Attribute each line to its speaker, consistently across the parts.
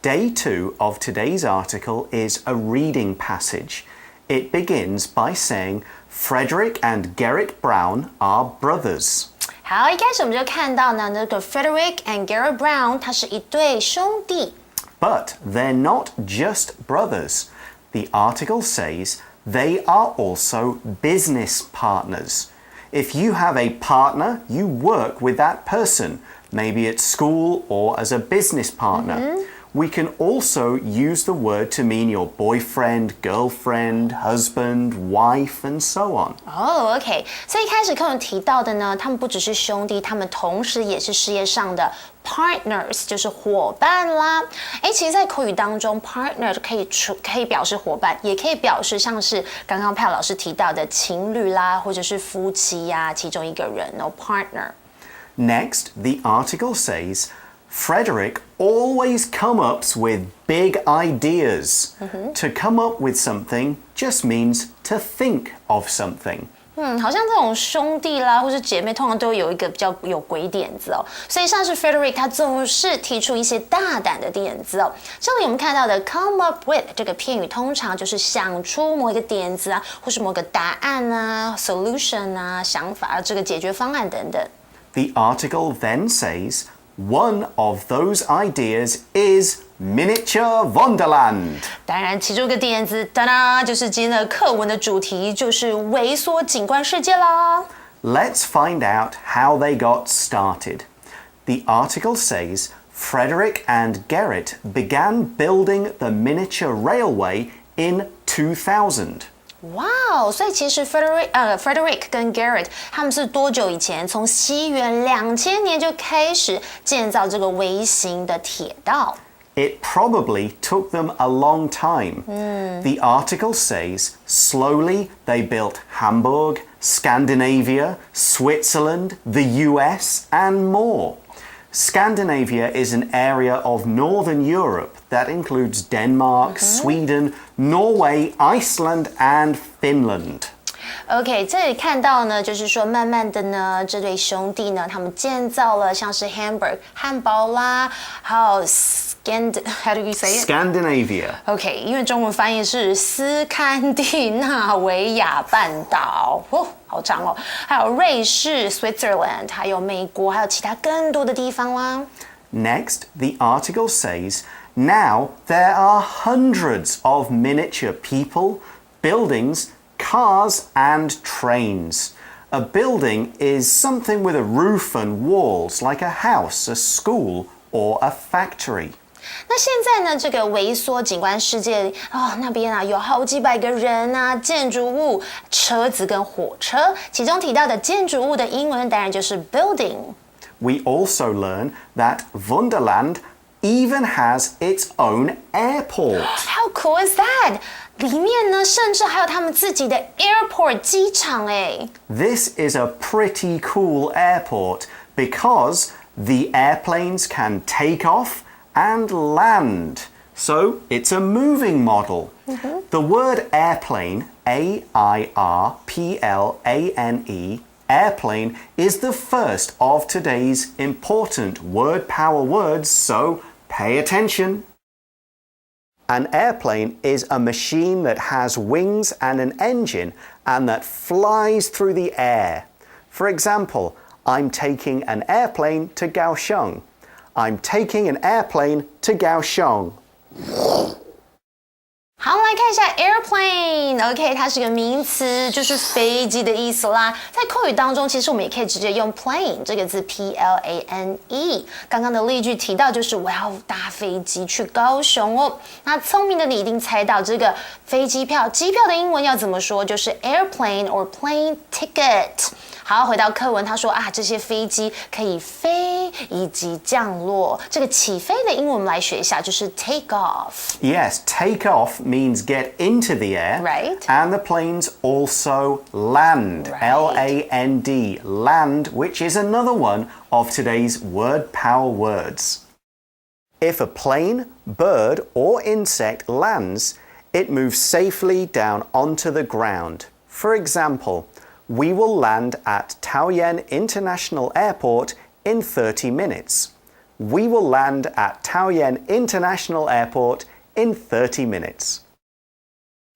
Speaker 1: Day 2 of today's article is a reading passage. It begins by saying Frederick and Gerrit Brown are brothers.
Speaker 2: 好，一开始我们就看到呢，那个 Frederick and Gerrit Brown 他是一对兄弟。
Speaker 1: But they're not just brothers. The article says they are also business partners. If you have a partner, you work with that person, maybe at school or as a business partner.We can also use the word to mean your boyfriend, girlfriend, husband, wife, and so on.
Speaker 2: OK. 所以一开始课文提到的呢，他们不只是兄弟，他们同时也是事业上的 partners， 就是伙伴啦。其实，在口语当中 ，partner 可以表示伙伴，也可以表示像是刚刚佩老师提到的情侣啦，或者是夫妻呀，其中一个人哦 partner.
Speaker 1: Next, the article says.Frederick always comes up with big ideas. To come up with something just means to think of something.
Speaker 2: 好像这种兄弟啦，或是姐妹，通常都有一个比较有鬼点子哦。所以像是 Frederick， 他总是提出一些大胆的点子哦。这里我们看到的 come up with 这个片语，通常就是想出某一个点子啊，或是某个答案啊 ，solution 啊，想法，这个解决方案等等。
Speaker 1: The article then says.One of those ideas is miniature Wonderland.
Speaker 2: 当然，其中一个点子，哒哒，就是今天的课文的主题，就是微缩景观世界啦。
Speaker 1: Let's find out how they got started. The article says Frederick and Gerrit began building the miniature railway in 2000.
Speaker 2: 哇哦！所以其实 Frederick 跟 Gerrit 他们是多久以前？从西元2000年就开始建造这个微型的铁道。
Speaker 1: It probably took them a long time. The article says slowly they built Hamburg, Scandinavia, Switzerland, the US, and more.Scandinavia is an area of Northern Europe that includes Denmark, Sweden, Norway, Iceland, and Finland.
Speaker 2: OK， 这里看到呢，就是说慢慢的呢，这对兄弟呢，他们建造了像是 Hamburg 汉堡啦，还有 How do you say it?
Speaker 1: Scandinavia.
Speaker 2: OK， 因为中文翻译是斯堪的纳维亚半岛。好长哦，还有瑞士 Switzerland， 还有美国，还有其他更多的地方啦。
Speaker 1: Next, the article says, now there are hundreds of miniature people, buildings, cars, and trains. A building is something with a roof and walls, like a house, a school, or a factory.
Speaker 2: 那现在呢？这个微缩景观世界那边啊有好几百个人啊，建筑物、车子跟火车。其中提到的建筑物的英文当然就是 building.
Speaker 1: We also learn that Wonderland even has its own airport.
Speaker 2: How cool is that? 里面呢，甚至还有他们自己的 airport 机场哎。
Speaker 1: This is a pretty cool airport because the airplanes can take off.And land. So it's a moving model. The word airplane, A-I-R-P-L-A-N-E, airplane is the first of today's important word power words, so pay attention. An airplane is a machine that has wings and an engine and that flies through the air. For example, I'm taking an airplane to Kaohsiung.I'm taking an airplane to Kaohsiung.
Speaker 2: 好，来看一下 airplane。OK， 它是个名词，就是飞机的意思啦。在口语当中，其实我们也可以直接用 plane 这个字 ，P-L-A-N-E。刚刚的例句提到，就是我要搭飞机去高雄哦。那聪明的你一定猜到，这个飞机票、机票的英文要怎么说？就是 airplane or plane ticket。好，回到课文，他说这些飞机可以飞以及降落。这个起飞的英文我们来学一下，就是 take off.
Speaker 1: Yes, take off means get into the air.
Speaker 2: Right.
Speaker 1: And the planes also land.
Speaker 2: Right.
Speaker 1: L-A-N-D, land, which is another one of today's word power words. If a plane, bird, or insect lands, it moves safely down onto the ground. For example,We will land at Taoyuan International Airport in 30 minutes. we will land at Taoyuan International Airport in 30 minutes.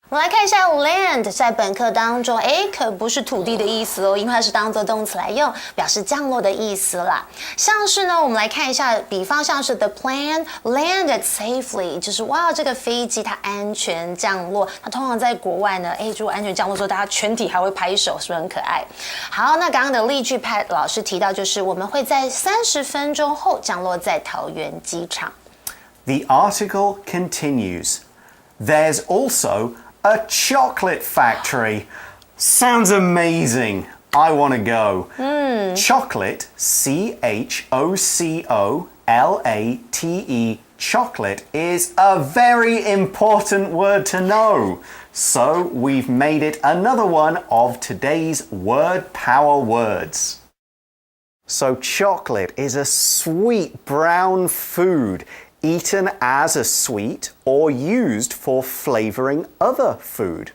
Speaker 2: 我们来看一下 land 在本课当中，可不是土地的意思哦，因为它是当做动词来用，表示降落的意思啦。像是呢，我们来看一下，比方像是 the plane landed safely， 就是哇，这个飞机它安全降落。那通常在国外呢，如果安全降落之后，大家全体还会拍手，是不是很可爱？好，那刚刚的例句Pat老师提到，就是我们会在30分钟后降落在桃园机场。
Speaker 1: The article continues. There's also a chocolate factory. Sounds amazing. I want to go. Chocolate, C-H-O-C-O-L-A-T-E, chocolate is a very important word to know. So we've made it another one of today's word power words. So chocolate is a sweet brown food eaten as a sweet or used for flavoring other food.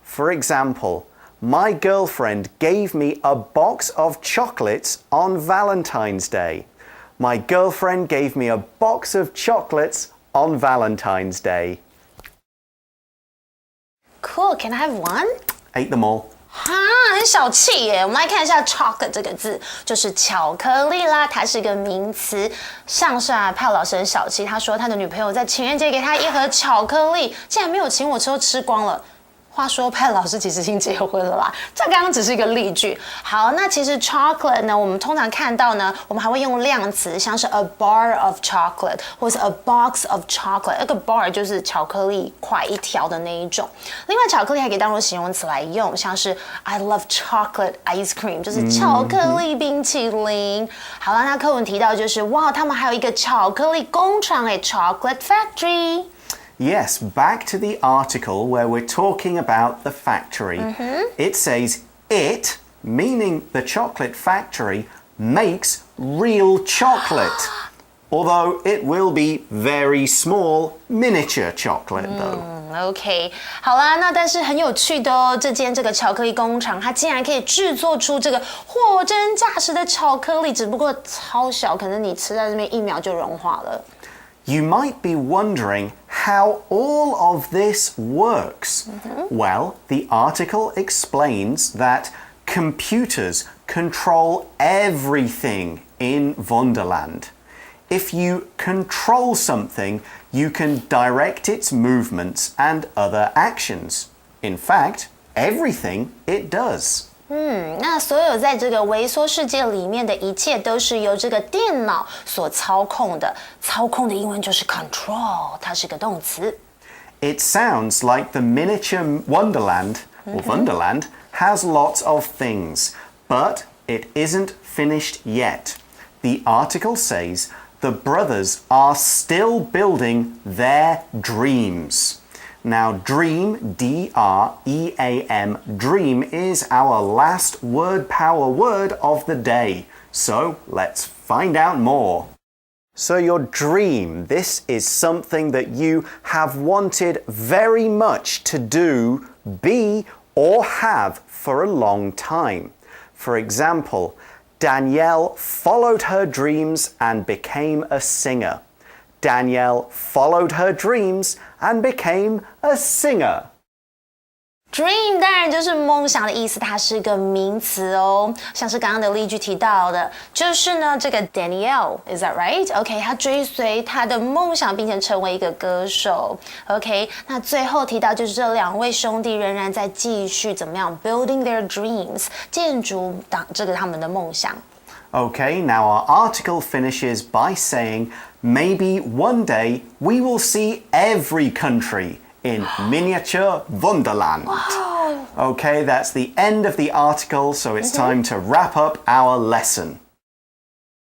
Speaker 1: For example, my girlfriend gave me a box of chocolates on Valentine's Day. My girlfriend gave me a box of chocolates on Valentine's Day.
Speaker 2: Cool, can I have one?
Speaker 1: Ate them all.
Speaker 2: 哈，很小气耶！我们来看一下 chocolate 这个字，就是巧克力啦，它是一个名词。像是Pat老师很小气，他说他的女朋友在情人节给他一盒巧克力，竟然没有请我吃，都吃光了。话说Pat老师其实已经结婚了啦，这刚刚只是一个例句。好，那其实 chocolate 呢，我们通常看到呢，我们还会用量词，像是 a bar of chocolate 或是 a box of chocolate。那个 bar 就是巧克力块一条的那一种。另外，巧克力还可以当做形容词来用，像是 I love chocolate ice cream， 就是巧克力冰淇淋。好了，那课文提到就是哇，他们还有一个巧克力工厂chocolate factory。Yes,
Speaker 1: back to the article where we're talking about the factory. It says it, meaning the chocolate factory, makes real chocolate. Although it will be very small, miniature chocolate though.
Speaker 2: OK， 好啦，那但是很有趣的哦，这个巧克力工厂，它竟然可以制作出这个货真价实的巧克力，只不过超小，可能你吃在这边1秒就融化了。
Speaker 1: You might be wondering how all of this works. Well, the article explains that computers control everything in Wonderland. If you control something, you can direct its movements and other actions. In fact, everything it does.
Speaker 2: 那所有在这个微缩世界里面的一切都是由这个电脑所操控的。操控的英文就是 control， 它是个动词。
Speaker 1: It sounds like the miniature Wonderland, or Wonderland, has lots of things, but it isn't finished yet. The article says the brothers are still building their dreams. Now, dream, D-R-E-A-M, dream is our last word power word of the day. So, let's find out more. So, your dream, this is something that you have wanted very much to do, be, or have for a long time. For example, Danielle followed her dreams and became a singer. Danielle followed her dreams and became a singer.
Speaker 2: Dream 当然就是梦想的意思，它是个名词哦。像是刚刚的例句提到的，就是呢，这个 Danielle，is that right? OK， 他追随他的梦想，并且成为一个歌手。OK， 那最后提到就是这2位兄弟仍然在继续怎么样 building their dreams， 建筑他们的梦想。
Speaker 1: Okay, now our article finishes by saying, maybe one day we will see every country in miniature Wonderland.
Speaker 2: Wow.
Speaker 1: Okay, that's the end of the article, so it's time to wrap up our lesson.